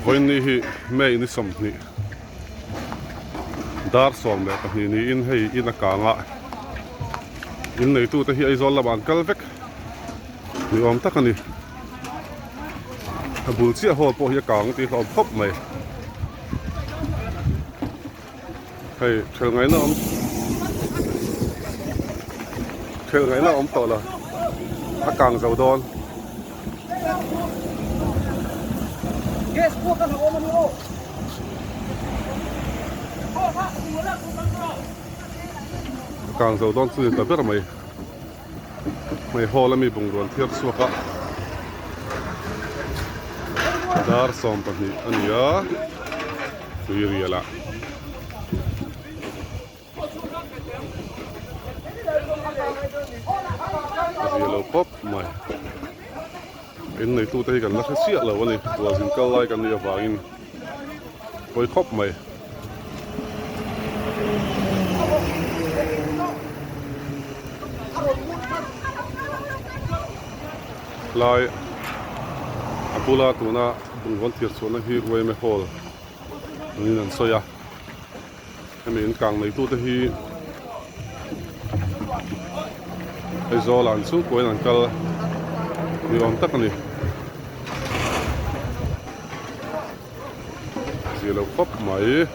voi ni hi mei ni som ni dar som le ka ni in hei in a ka nga in nei tu te hi ai zol la ban kal vek ni om tak ani a bul chi a hol po hi kang ti hlom khop mai hei thel ngai na om to la a kang zau don Yes, po ka sa oman mo. kang zau don chu ta ber mai hol ami bung ron thiar suaka dar som pa ni ania tuiriala yellow pop mai in nei tu te kan la sia lo ani tua sin kal lai kan ni awangin koi khop mai lai apula tuna bungwan thiar chona hi wei me hol ni nan soya amin kang nei tu te hi ai zolan chu koin an kal ni om tak ani zelo khop mai